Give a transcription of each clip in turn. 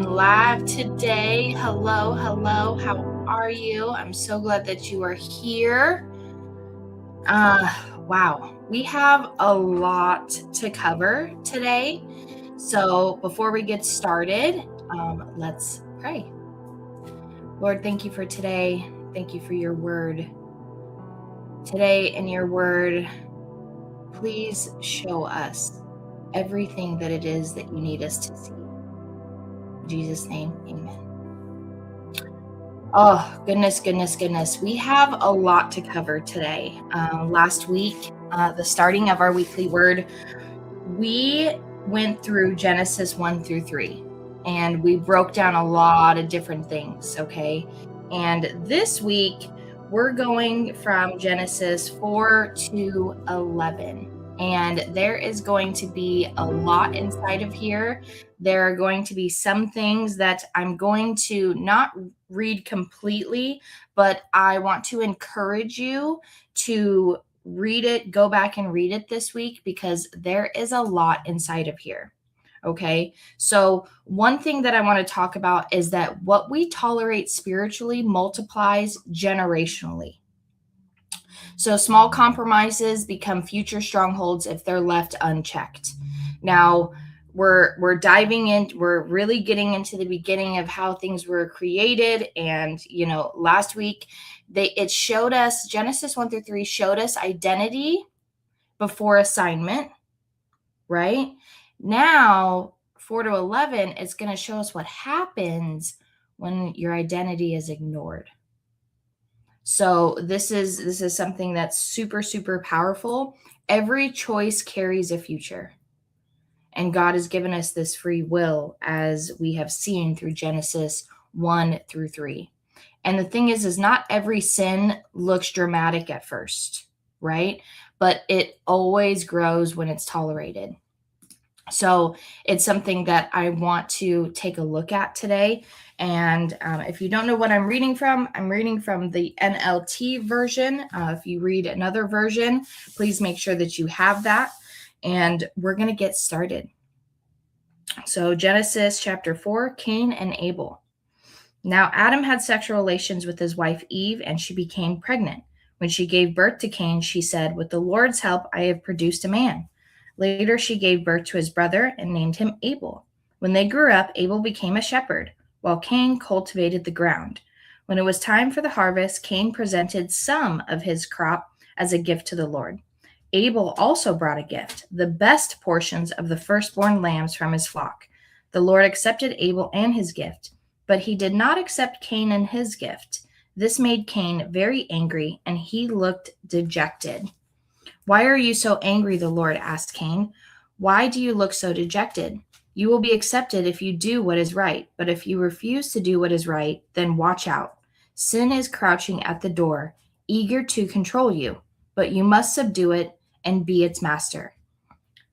on live today. Hello. How are you? I'm so glad that you are here. Wow. We have a lot to cover today. So before we get started, let's pray. Lord, thank you for today. Thank you for your word. Today in your word, please show us everything that it is that you need us to see. In Jesus' name, amen. Oh, goodness. We have a lot to cover today. Last week, the starting of our weekly word, we went through Genesis 1 through 3, and we broke down a lot of different things, okay? And this week, we're going from Genesis 4 to 11. And there is going to be a lot inside of here. There are going to be some things that I'm going to not read completely, but I want to encourage you to read it, go back and read it this week, because there is a lot inside of here. Okay. So one thing that I want to talk about is that what we tolerate spiritually multiplies generationally. So small compromises become future strongholds if they're left unchecked. Now, we're diving in, we're really getting into the beginning of how things were created. And, last week, it showed us, Genesis 1 through 3 showed us identity before assignment, right? Now, 4 to 11, it's going to show us what happens when your identity is ignored. So this is something that's super, super powerful. Every choice carries a future. And God has given us this free will, as we have seen through Genesis 1 through 3. And the thing is not every sin looks dramatic at first, right? But it always grows when it's tolerated. So it's something that I want to take a look at today. And if you don't know what I'm reading from the NLT version. If you read another version, please make sure that you have that. And we're going to get started. So Genesis chapter 4, Cain and Abel. Now Adam had sexual relations with his wife Eve, and she became pregnant. When she gave birth to Cain, she said, "With the Lord's help, I have produced a man." Later, she gave birth to his brother and named him Abel. When they grew up, Abel became a shepherd, while Cain cultivated the ground. When it was time for the harvest, Cain presented some of his crop as a gift to the Lord. Abel also brought a gift, the best portions of the firstborn lambs from his flock. The Lord accepted Abel and his gift, but he did not accept Cain and his gift. This made Cain very angry, and he looked dejected. "Why are you so angry?" the Lord asked Cain. "Why do you look so dejected? You will be accepted if you do what is right, but if you refuse to do what is right, then watch out. Sin is crouching at the door, eager to control you, but you must subdue it and be its master."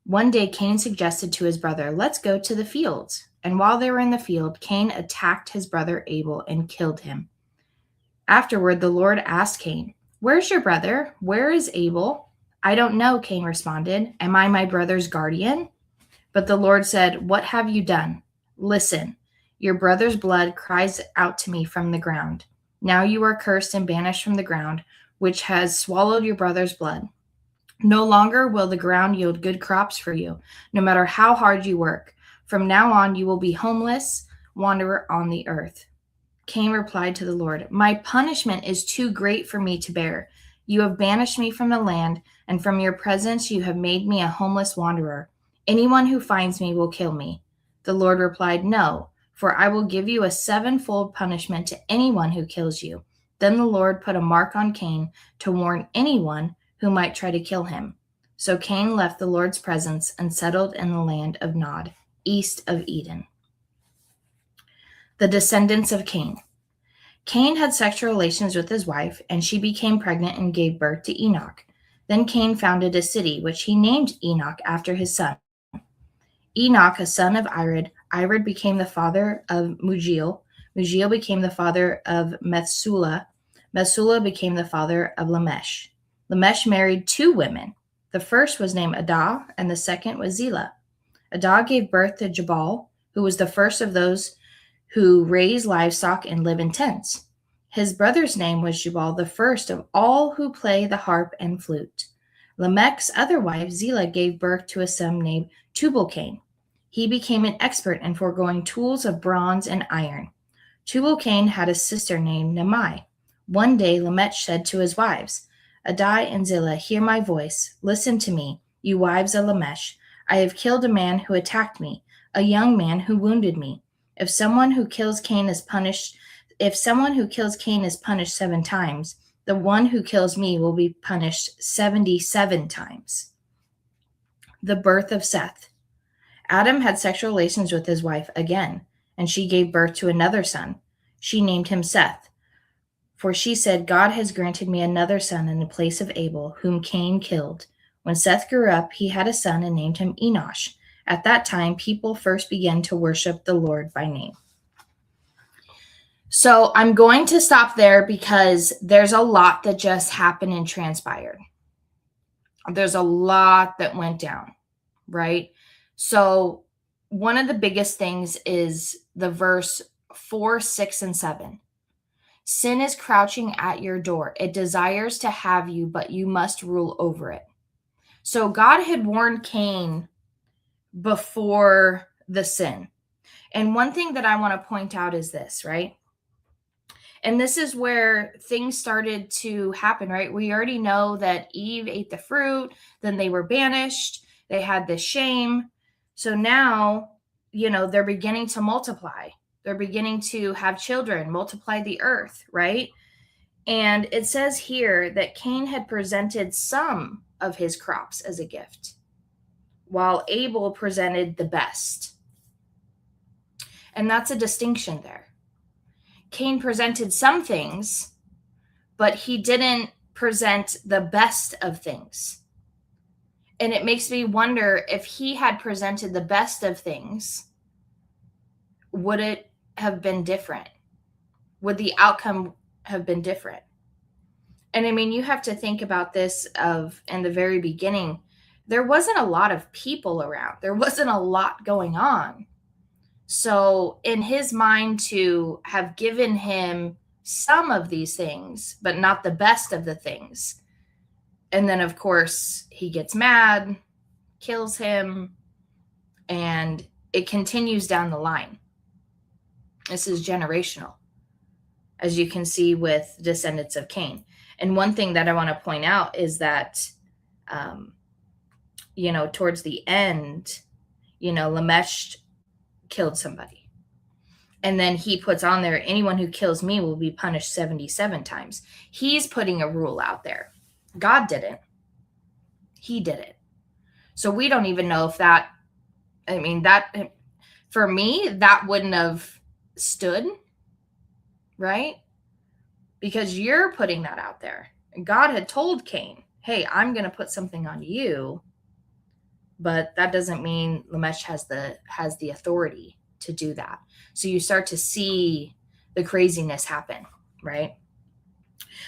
One day Cain suggested to his brother, "Let's go to the fields." And while they were in the field, Cain attacked his brother Abel and killed him. Afterward, the Lord asked Cain, "Where's your brother? Where is Abel?" "I don't know," Cain responded. "Am I my brother's guardian?" But the Lord said, "What have you done? Listen, your brother's blood cries out to me from the ground. Now you are cursed and banished from the ground, which has swallowed your brother's blood. No longer will the ground yield good crops for you, no matter how hard you work. From now on, you will be homeless, wanderer on the earth." Cain replied to the Lord, "My punishment is too great for me to bear. You have banished me from the land, and from your presence you have made me a homeless wanderer. Anyone who finds me will kill me." The Lord replied, "No, for I will give you a sevenfold punishment to anyone who kills you." Then the Lord put a mark on Cain to warn anyone who might try to kill him. So Cain left the Lord's presence and settled in the land of Nod, east of Eden. The descendants of Cain. Cain had sexual relations with his wife, and she became pregnant and gave birth to Enoch. Then Cain founded a city, which he named Enoch after his son. Enoch, a son of Irad. Irad became the father of Mujiel. Mujiel became the father of Methuselah. Methuselah became the father of Lamech. Lamech married two women. The first was named Adah, and the second was Zillah. Adah gave birth to Jabal, who was the first of those who raise livestock and live in tents. His brother's name was Jubal, the first of all who play the harp and flute. Lamech's other wife, Zillah, gave birth to a son named Tubal-Cain. He became an expert in foregoing tools of bronze and iron. Tubal-Cain had a sister named Namai. One day Lamech said to his wives, Adai and Zillah, hear my voice. Listen to me, you wives of Lamech. I have killed a man who attacked me, a young man who wounded me. If someone who kills Cain is punished 7 times, the one who kills me will be punished 77 times. The birth of Seth. Adam had sexual relations with his wife again, and she gave birth to another son. She named him Seth, for she said, God has granted me another son in the place of Abel, whom Cain killed. When Seth grew up, he had a son and named him Enosh. At that time, people first began to worship the Lord by name. So I'm going to stop there because there's a lot that just happened and transpired. There's a lot that went down, right? So one of the biggest things is the verse 4, 6, and 7. Sin is crouching at your door. It desires to have you, but you must rule over it. So God had warned Cain before the sin. And one thing that I want to point out is this, right? And this is where things started to happen, right? We already know that Eve ate the fruit, then they were banished, they had this shame. So now, they're beginning to multiply. They're beginning to have children, multiply the earth, right? And it says here that Cain had presented some of his crops as a gift, while Abel presented the best. And that's a distinction there. Cain presented some things, but he didn't present the best of things. And it makes me wonder, if he had presented the best of things, would it have been different? Would the outcome have been different? And I mean, you have to think about this in the very beginning, there wasn't a lot of people around. There wasn't a lot going on. So in his mind, to have given him some of these things, but not the best of the things. And then, of course, he gets mad, kills him, and it continues down the line. This is generational, as you can see with descendants of Cain. And one thing that I want to point out is that, towards the end, Lamech killed somebody. And then he puts on there, anyone who kills me will be punished 77 times. He's putting a rule out there. God didn't. He did it. So we don't even know if that, for me, that wouldn't have stood, right? Because you're putting that out there. And God had told Cain, hey, I'm going to put something on you. But that doesn't mean Lamech has the authority to do that. So you start to see the craziness happen, right?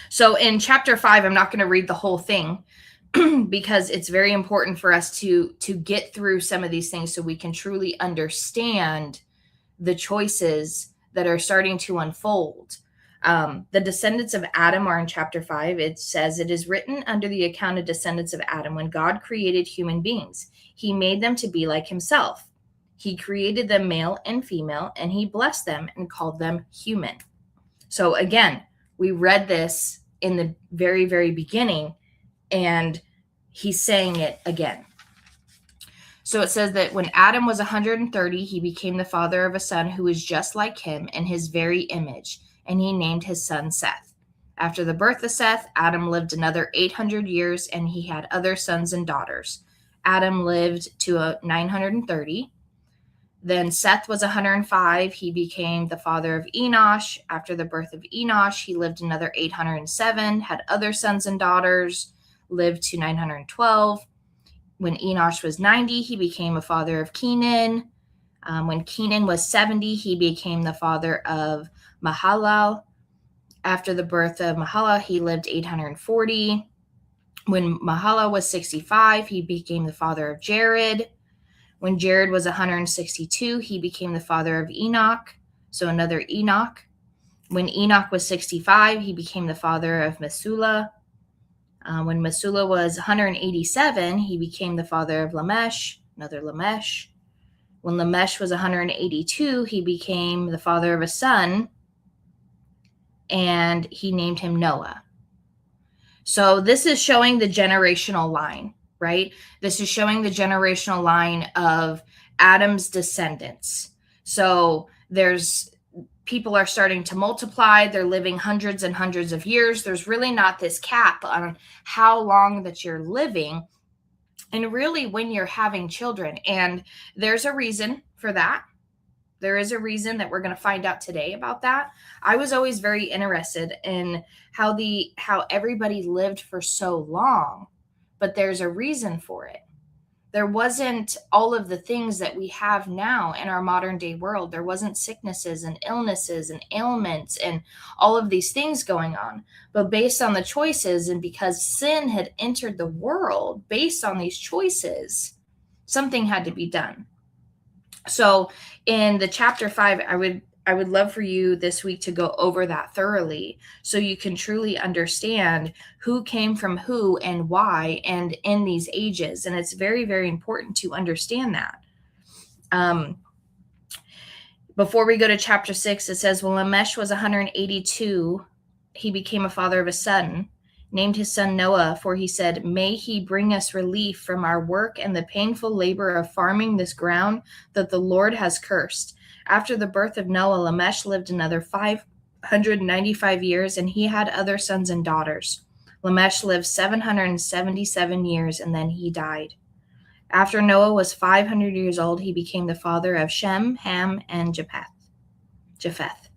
So in chapter 5, I'm not going to read the whole thing because it's very important for us to get through some of these things so we can truly understand the choices that are starting to unfold. The descendants of Adam are in chapter 5. It says, it is written under the account of descendants of Adam, when God created human beings, he made them to be like himself. He created them male and female, and he blessed them and called them human. So again, we read this in the very, very beginning, and he's saying it again. So it says that when Adam was 130, he became the father of a son who was just like him in his very image, and he named his son Seth. After the birth of Seth, Adam lived another 800 years, and he had other sons and daughters. Adam lived to 930. Then Seth was 105. He became the father of Enosh. After the birth of Enosh, he lived another 807, had other sons and daughters, lived to 912. When Enosh was 90, he became a father of Kenan. When Kenan was 70, he became the father of Mahalalel. After the birth of Mahalalel, he lived 840. When Mahalalel was 65, he became the father of Jared. When Jared was 162, he became the father of Enoch. So another Enoch. When Enoch was 65, he became the father of Methuselah. When Methuselah was 187, he became the father of Lamech, another Lamech. When Lamech was 182, he became the father of a son, and he named him Noah. So this is showing the generational line, right? This is showing the generational line of Adam's descendants. So people are starting to multiply. They're living hundreds and hundreds of years. There's really not this cap on how long that you're living and really when you're having children. And there's a reason for that. There is a reason that we're going to find out today about that. I was always very interested in how everybody lived for so long, but there's a reason for it. There wasn't all of the things that we have now in our modern day world. There wasn't sicknesses and illnesses and ailments and all of these things going on. But based on the choices, and because sin had entered the world, based on these choices, something had to be done. So in the chapter 5, I would love for you this week to go over that thoroughly so you can truly understand who came from who and why and in these ages. And it's very, very important to understand that. Before we go to chapter 6, it says, when Lamech was 182, he became a father of a son, named his son Noah, for he said, may he bring us relief from our work and the painful labor of farming this ground that the Lord has cursed. After the birth of Noah, Lamech lived another 595 years, and he had other sons and daughters. Lamech lived 777 years, and then he died. After Noah was 500 years old, he became the father of Shem, Ham, and Japheth.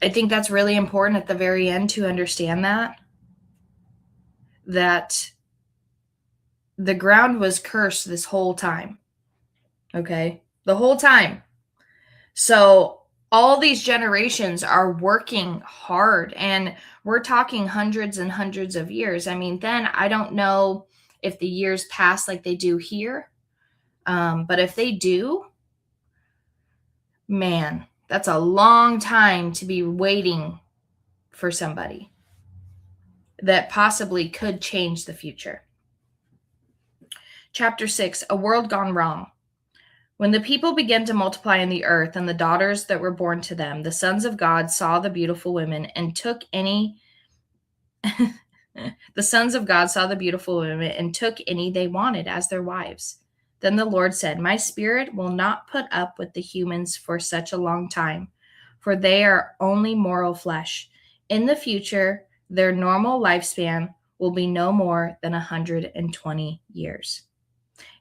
I think that's really important at the very end to understand that the ground was cursed this whole time. Okay? The whole time. So all these generations are working hard, and we're talking hundreds and hundreds of years. I mean, then I don't know if the years pass like they do here. But if they do, man, that's a long time to be waiting for somebody that possibly could change the future. Chapter 6, a world gone wrong. When the people began to multiply in the earth and the daughters that were born to them, the sons of God saw the beautiful women and took any the sons of God saw the beautiful women and took any they wanted as their wives. Then the Lord said, my spirit will not put up with the humans for such a long time, for they are only mortal flesh. In the future, their normal lifespan will be no more than 120 years.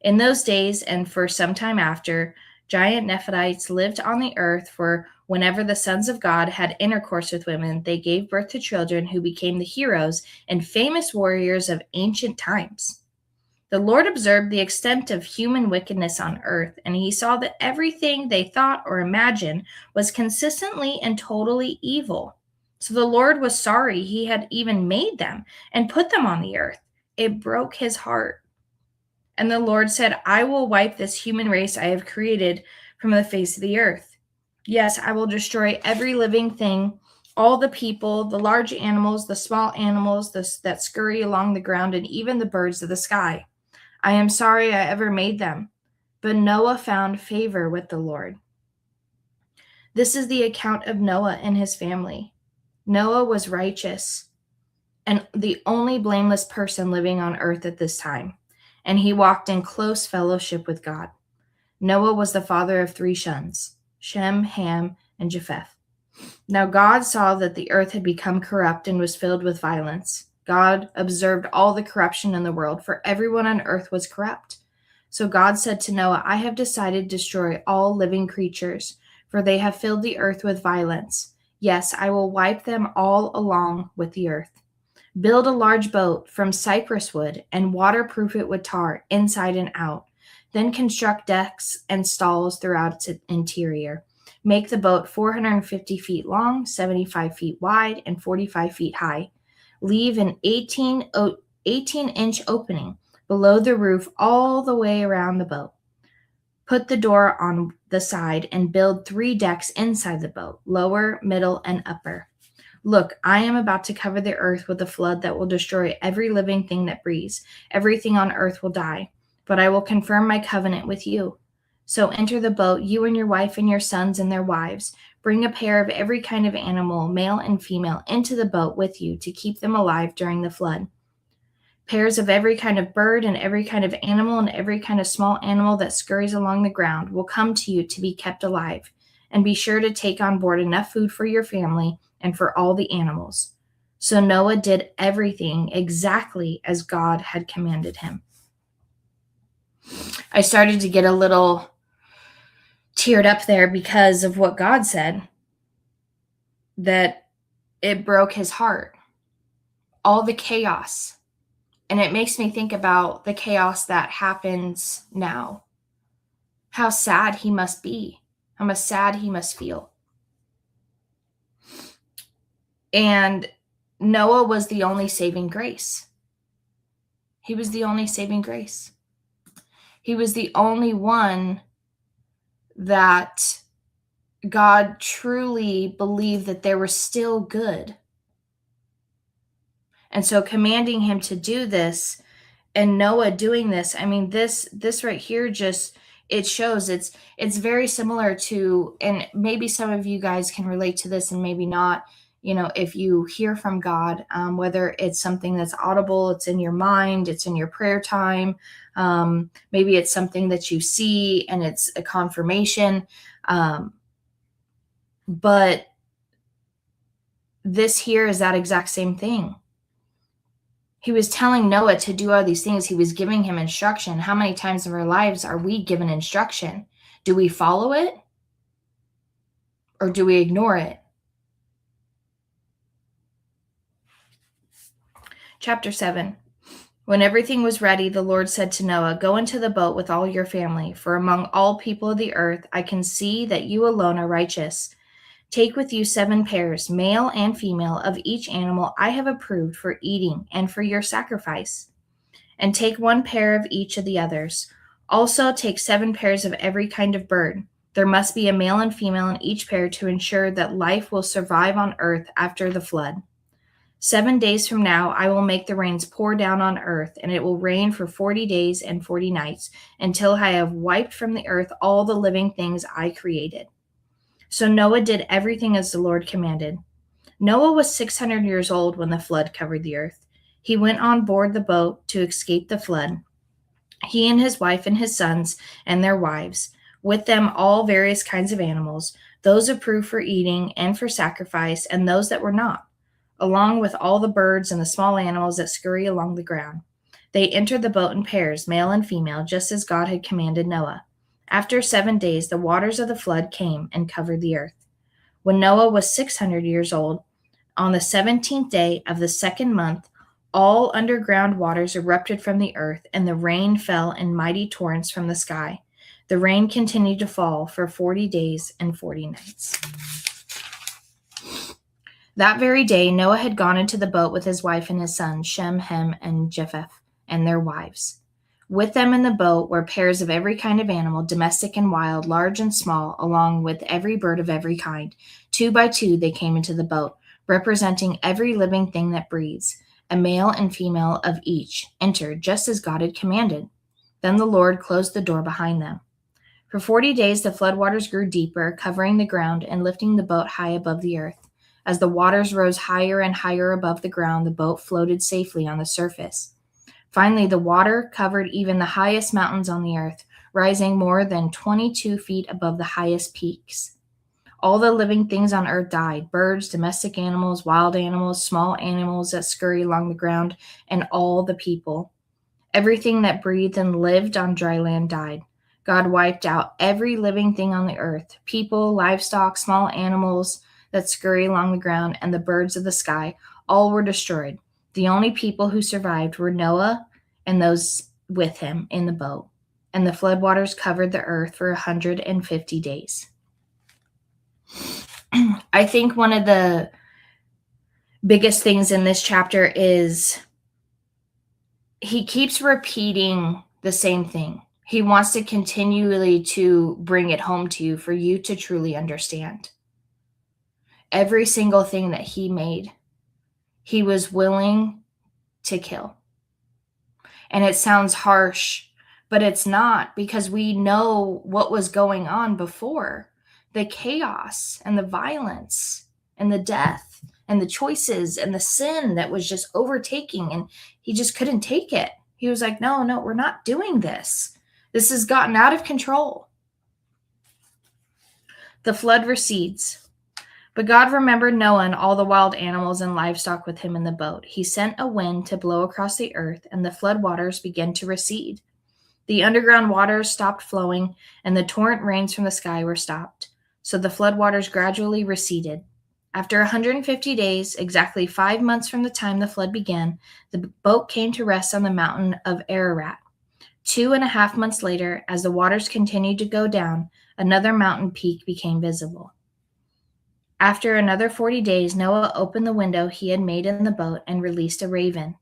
In those days, and for some time after, giant Nephilites lived on the earth, for whenever the sons of God had intercourse with women, they gave birth to children who became the heroes and famous warriors of ancient times. The Lord observed the extent of human wickedness on earth, and he saw that everything they thought or imagined was consistently and totally evil. So the Lord was sorry he had even made them and put them on the earth. It broke his heart. And the Lord said, I will wipe this human race I have created from the face of the earth. Yes, I will destroy every living thing, all the people, the large animals, the small animals that scurry along the ground, and even the birds of the sky. I am sorry I ever made them. But Noah found favor with the Lord. This is the account of Noah and his family. Noah was righteous and the only blameless person living on earth at this time, and he walked in close fellowship with God. Noah was the father of 3 sons, Shem, Ham, and Japheth. Now God saw that the earth had become corrupt and was filled with violence. God observed all the corruption in the world, for everyone on earth was corrupt. So God said to Noah, I have decided to destroy all living creatures, for they have filled the earth with violence. Yes, I will wipe them all along with the earth. Build a large boat from cypress wood and waterproof it with tar inside and out. Then construct decks and stalls throughout its interior. Make the boat 450 feet long, 75 feet wide, and 45 feet high. Leave an 18-inch opening below the roof all the way around the boat. Put the door on the side and build 3 decks inside the boat, lower, middle, and upper. Look, I am about to cover the earth with a flood that will destroy every living thing that breathes. Everything on earth will die, but I will confirm my covenant with you. So enter the boat, you and your wife and your sons and their wives. Bring a pair of every kind of animal, male and female, into the boat with you to keep them alive during the flood. Pairs of every kind of bird and every kind of animal and every kind of small animal that scurries along the ground will come to you to be kept alive. And be sure to take on board enough food for your family and for all the animals. So Noah did everything exactly as God had commanded him. I started to get a little teared up there because of what God said, that it broke his heart. All the chaos. And it makes me think about the chaos that happens now. How sad he must be. How much sad he must feel. And Noah was the only saving grace. He was the only saving grace. He was the only one that God truly believed that there was still good. And so commanding him to do this, and Noah doing this, I mean, this right here just, it shows it's very similar to, and maybe some of you guys can relate to this and maybe not, if you hear from God, whether it's something that's audible, it's in your mind, it's in your prayer time, maybe it's something that you see and it's a confirmation, but this here is that exact same thing. He was telling Noah to do all these things. He was giving him instruction. How many times in our lives are we given instruction? Do we follow it? Or do we ignore it? Chapter 7. When everything was ready, the Lord said to Noah, "Go into the boat with all your family, for among all people of the earth I can see that you alone are righteous. Take with you 7 pairs, male and female, of each animal I have approved for eating and for your sacrifice. And take 1 pair of each of the others. Also take 7 pairs of every kind of bird. There must be a male and female in each pair to ensure that life will survive on earth after the flood. 7 days from now, I will make the rains pour down on earth, and it will rain for 40 days and 40 nights, until I have wiped from the earth all the living things I created." So Noah did everything as the Lord commanded. Noah was 600 years old when the flood covered the earth. He went on board the boat to escape the flood. He and his wife and his sons and their wives, with them all various kinds of animals, those approved for eating and for sacrifice, and those that were not, along with all the birds and the small animals that scurry along the ground. They entered the boat in pairs, male and female, just as God had commanded Noah. After 7 days, the waters of the flood came and covered the earth. When Noah was 600 years old, on the 17th day of the 2nd month, all underground waters erupted from the earth, and the rain fell in mighty torrents from the sky. The rain continued to fall for 40 days and 40 nights. That very day, Noah had gone into the boat with his wife and his sons, Shem, Ham, and Japheth, and their wives. With them in the boat were pairs of every kind of animal, domestic and wild, large and small, along with every bird of every kind. 2 by 2 they came into the boat, representing every living thing that breathes. A male and female of each entered, just as God had commanded. Then the Lord closed the door behind them. For 40 days the floodwaters grew deeper, covering the ground and lifting the boat high above the earth. As the waters rose higher and higher above the ground, the boat floated safely on the surface. Finally, the water covered even the highest mountains on the earth, rising more than 22 feet above the highest peaks. All the living things on earth died: birds, domestic animals, wild animals, small animals that scurry along the ground, and all the people. Everything that breathed and lived on dry land died. God wiped out every living thing on the earth: people, livestock, small animals that scurry along the ground, and the birds of the sky. All were destroyed. The only people who survived were Noah and those with him in the boat, and the floodwaters covered the earth for 150 days. I think one of the biggest things in this chapter is he keeps repeating the same thing. He wants to continually to bring it home to you for you to truly understand. Every single thing that he made, he was willing to kill. And it sounds harsh, but it's not, because we know what was going on before. The chaos and the violence and the death and the choices and the sin that was just overtaking, and he just couldn't take it. He was like, no, we're not doing this. This has gotten out of control. The flood recedes. But God remembered Noah and all the wild animals and livestock with him in the boat. He sent a wind to blow across the earth, and the flood waters began to recede. The underground waters stopped flowing, and the torrent rains from the sky were stopped. So the flood waters gradually receded. After 150 days, exactly 5 months from the time the flood began, the boat came to rest on the mountain of Ararat. 2.5 months later, as the waters continued to go down, another mountain peak became visible. After another 40 days, Noah opened the window he had made in the boat and released a raven.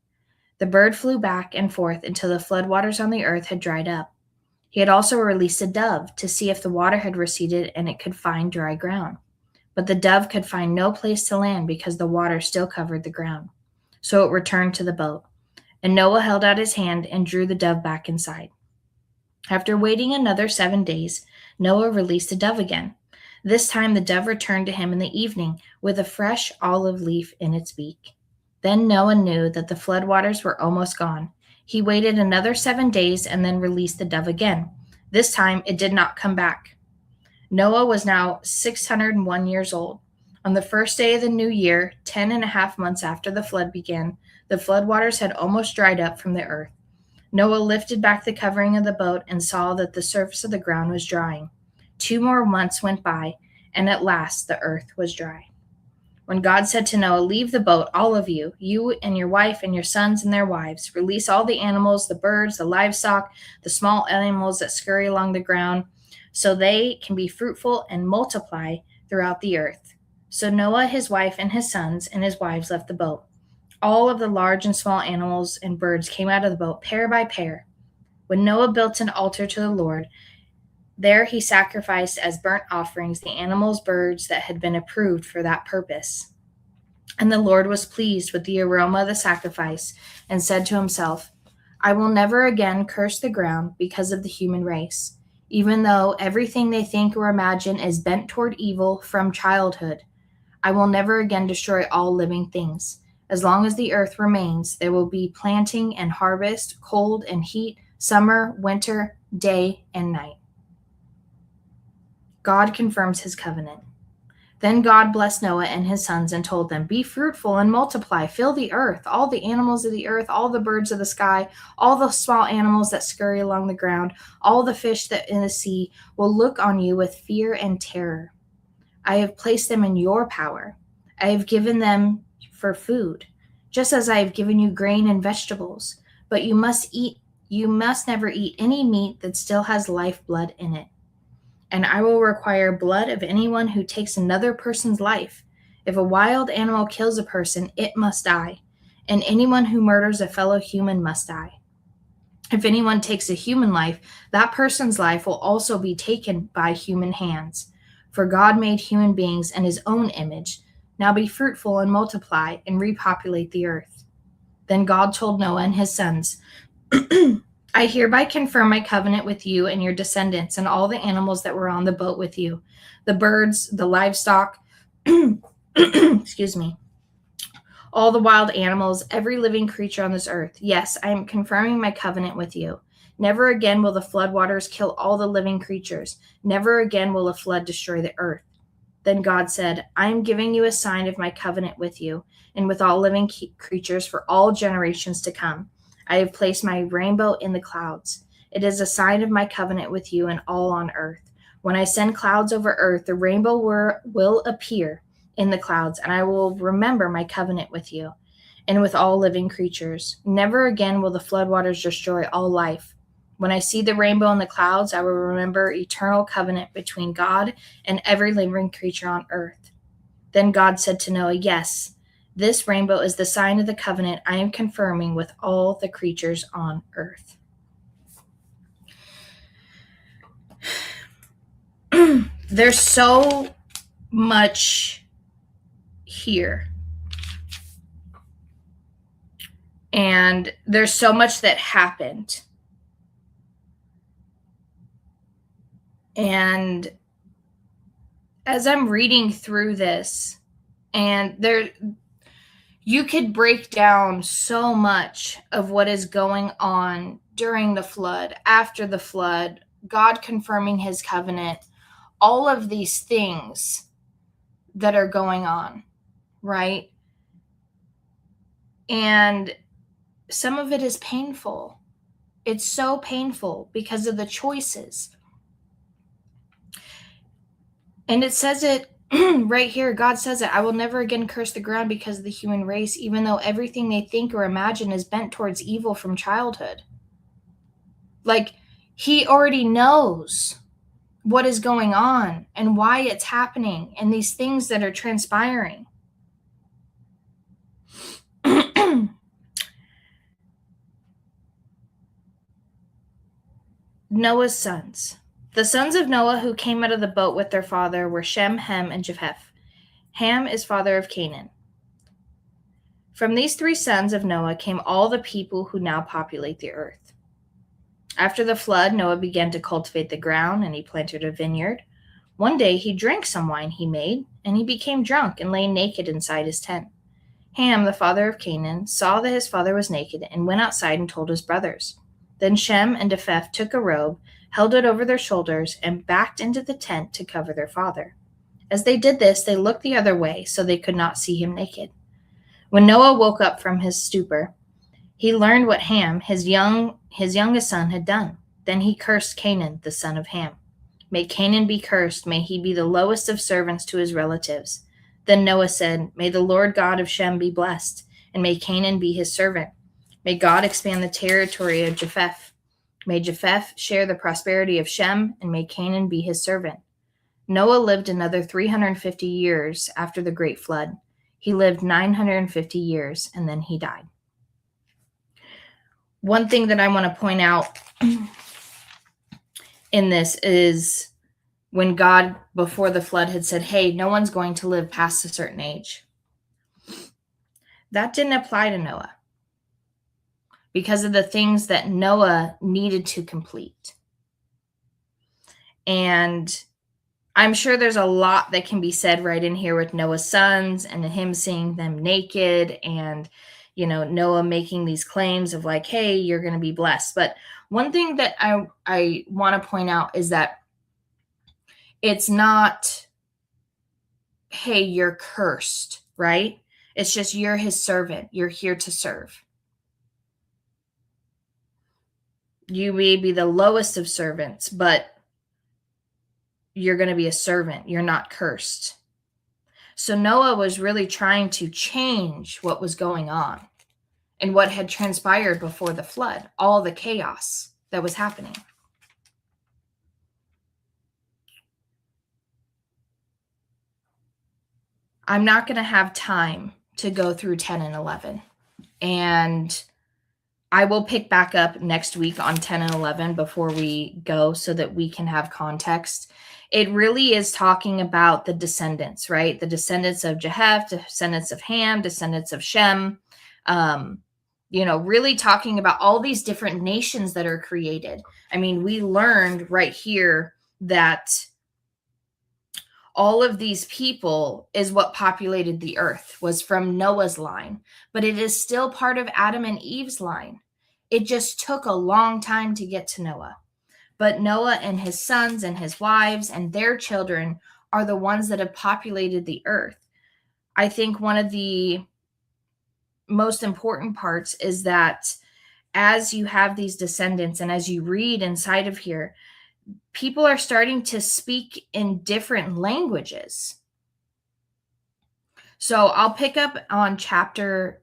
The bird flew back and forth until the floodwaters on the earth had dried up. He had also released a dove to see if the water had receded and it could find dry ground. But the dove could find no place to land because the water still covered the ground. So it returned to the boat. And Noah held out his hand and drew the dove back inside. After waiting another 7 days, Noah released the dove again. This time the dove returned to him in the evening with a fresh olive leaf in its beak. Then Noah knew that the floodwaters were almost gone. He waited another 7 days and then released the dove again. This time it did not come back. Noah was now 601 years old. On the first day of the new year, 10.5 months after the flood began, the floodwaters had almost dried up from the earth. Noah lifted back the covering of the boat and saw that the surface of the ground was drying. 2 more months went by, and at last the earth was dry. When God said to Noah, "Leave the boat, all of you, you and your wife and your sons and their wives. Release all the animals, the birds, the livestock, the small animals that scurry along the ground, so they can be fruitful and multiply throughout the earth." So Noah, his wife, and his sons and his wives left the boat. All of the large and small animals and birds came out of the boat, pair by pair. When Noah built an altar to the Lord, there he sacrificed as burnt offerings the animals, birds that had been approved for that purpose. And the Lord was pleased with the aroma of the sacrifice and said to himself, "I will never again curse the ground because of the human race, even though everything they think or imagine is bent toward evil from childhood. I will never again destroy all living things. As long as the earth remains, there will be planting and harvest, cold and heat, summer, winter, day and night." God confirms his covenant. Then God blessed Noah and his sons and told them, "Be fruitful and multiply, fill the earth, all the animals of the earth, all the birds of the sky, all the small animals that scurry along the ground, all the fish that in the sea will look on you with fear and terror. I have placed them in your power. I have given them for food, just as I have given you grain and vegetables. But you must never eat any meat that still has lifeblood in it. And I will require blood of anyone who takes another person's life. If a wild animal kills a person, it must die, and anyone who murders a fellow human must die. If anyone takes a human life, that person's life will also be taken by human hands. For God made human beings in his own image. Now be fruitful and multiply and repopulate the earth." Then God told Noah and his sons, "I hereby confirm my covenant with you and your descendants and all the animals that were on the boat with you, the birds, the livestock, excuse me, all the wild animals, every living creature on this earth. Yes, I am confirming my covenant with you. Never again will the floodwaters kill all the living creatures. Never again will a flood destroy the earth." Then God said, "I am giving you a sign of my covenant with you and with all living creatures for all generations to come. I have placed my rainbow in the clouds. It is a sign of my covenant with you and all on earth. When I send clouds over earth, the rainbow will appear in the clouds, and I will remember my covenant with you and with all living creatures. Never again will the floodwaters destroy all life. When I see the rainbow in the clouds, I will remember eternal covenant between God and every living creature on earth." Then God said to Noah, "Yes, this rainbow is the sign of the covenant I am confirming with all the creatures on earth." There's so much here. And there's so much that happened. And as I'm reading through this, and you could break down so much of what is going on during the flood, after the flood, God confirming his covenant, all of these things that are going on, right? And some of it is painful. It's so painful because of the choices. And it says it right here. God says it. I will never again curse the ground because of the human race, even though everything they think or imagine is bent towards evil from childhood. Like, he already knows what is going on and why it's happening and these things that are transpiring. Noah's sons. The sons of Noah who came out of the boat with their father were Shem, Ham, and Japheth. Ham is father of Canaan. From these three sons of Noah came all the people who now populate the earth. After the flood, Noah began to cultivate the ground, and he planted a vineyard. One day he drank some wine he made, and he became drunk and lay naked inside his tent. Ham, the father of Canaan, saw that his father was naked and went outside and told his brothers. Then Shem and Japheth took a robe, held it over their shoulders, and backed into the tent to cover their father. As they did this, they looked the other way so they could not see him naked. When Noah woke up from his stupor, he learned what Ham, his youngest son, had done. Then he cursed Canaan, the son of Ham. May Canaan be cursed, may he be the lowest of servants to his relatives. Then Noah said, May the Lord God of Shem be blessed, and may Canaan be his servant. May God expand the territory of Japheth. May Japheth share the prosperity of Shem, and may Canaan be his servant. Noah lived another 350 years after the great flood. He lived 950 years, and then he died. One thing that I want to point out in this is when God, before the flood, had said, hey, no one's going to live past a certain age. That didn't apply to Noah because of the things that Noah needed to complete. And I'm sure there's a lot that can be said right in here with Noah's sons and him seeing them naked and, you know, Noah making these claims of like, hey, you're going to be blessed. But one thing that I want to point out is that it's not, hey, you're cursed, right? It's just you're his servant. You're here to serve. You may be the lowest of servants, but you're going to be a servant. You're not cursed. So Noah was really trying to change what was going on and what had transpired before the flood, all the chaos that was happening. I'm not going to have time to go through 10 and 11. And I will pick back up next week on 10 and 11 before we go so that we can have context. It really is talking about the descendants, right? The descendants of Japheth, descendants of Ham, descendants of Shem. Really talking about all these different nations that are created. I mean, we learned right here that all of these people is what populated the earth, was from Noah's line, but it is still part of Adam and Eve's line. It just took a long time to get to Noah. But Noah and his sons and his wives and their children are the ones that have populated the earth. I think one of the most important parts is that as you have these descendants and as you read inside of here, people are starting to speak in different languages. So I'll pick up on chapter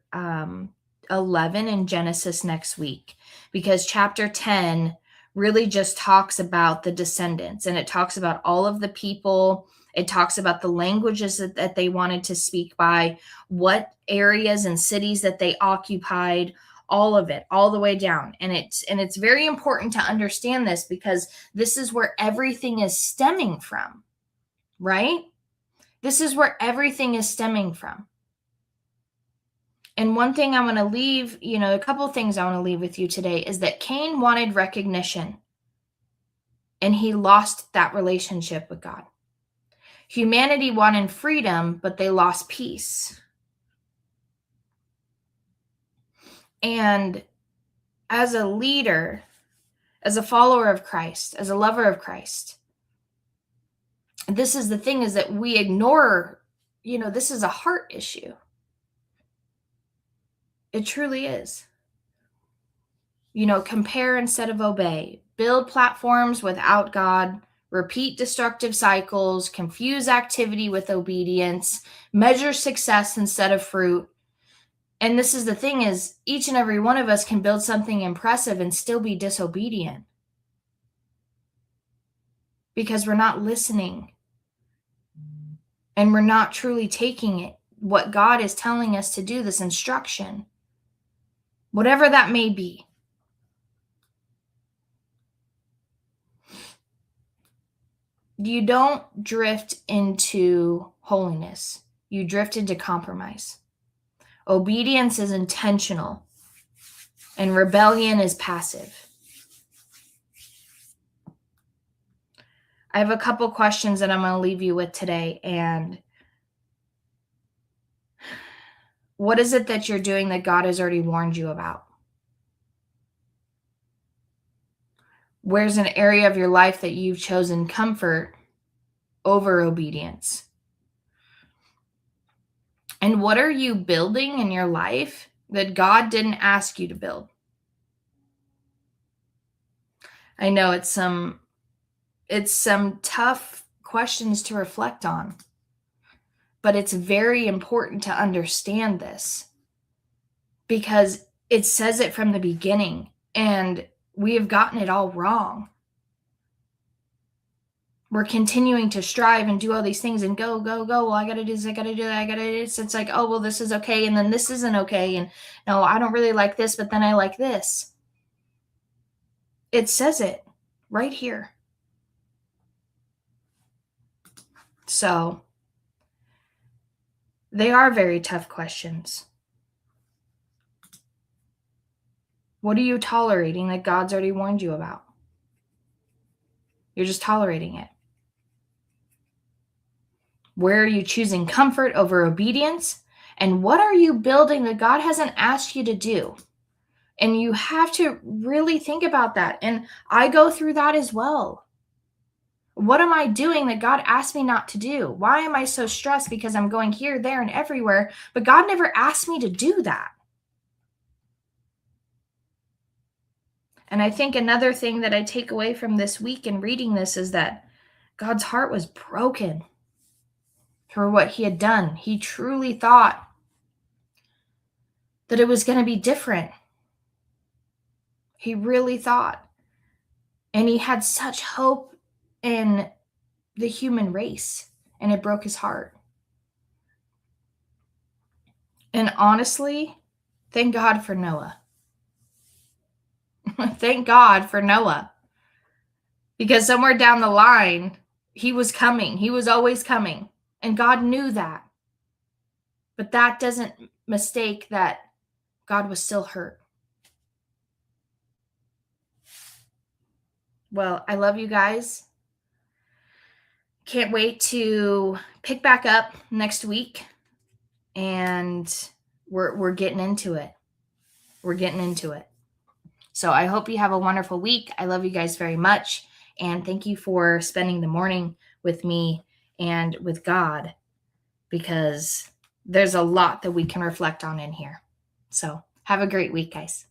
11 in Genesis next week, because chapter 10 really just talks about the descendants, and it talks about all of the people. It talks about the languages that they wanted to speak by, what areas and cities that they occupied, all of it, all the way down. And it's very important to understand this, because this is where everything is stemming from, right? This is where everything is stemming from. And one thing I want to leave, a couple things I want to leave with you today is that Cain wanted recognition, and he lost that relationship with God. Humanity wanted freedom, but they lost peace. And as a leader, as a follower of Christ, as a lover of Christ, this is the thing, is that we ignore, this is a heart issue. It truly is. Compare instead of obey, build platforms without God, repeat destructive cycles, confuse activity with obedience, measure success instead of fruit. And this is the thing, is each and every one of us can build something impressive and still be disobedient, because we're not listening and we're not truly taking it, what God is telling us to do, this instruction, whatever that may be. You don't drift into holiness. You drift into compromise. Obedience is intentional, and rebellion is passive. I have a couple questions that I'm going to leave you with today. And what is it that you're doing that God has already warned you about? Where's an area of your life that you've chosen comfort over obedience? And what are you building in your life that God didn't ask you to build? I know it's some tough questions to reflect on, but it's very important to understand this, because it says it from the beginning, and we have gotten it all wrong. We're continuing to strive and do all these things and go. Well, I got to do this. I got to do that. I got to do this. It's like, oh, well, this is okay. And then this isn't okay. And no, I don't really like this, but then I like this. It says it right here. So they are very tough questions. What are you tolerating that God's already warned you about? You're just tolerating it. Where are you choosing comfort over obedience? And what are you building that God hasn't asked you to do? And you have to really think about that. And I go through that as well. What am I doing that God asked me not to do? Why am I so stressed because I'm going here, there, and everywhere? But God never asked me to do that. And I think another thing that I take away from this week in reading this is that God's heart was broken for what he had done. He truly thought that it was going to be different. He really thought. And he had such hope in the human race, and it broke his heart. And honestly, thank God for Noah. Thank God for Noah. Because somewhere down the line, he was coming. He was always coming. And God knew that. But that doesn't mistake that God was still hurt. Well, I love you guys. Can't wait to pick back up next week. And we're getting into it. We're getting into it. So I hope you have a wonderful week. I love you guys very much. And thank you for spending the morning with me and with God, because there's a lot that we can reflect on in here. So have a great week, guys.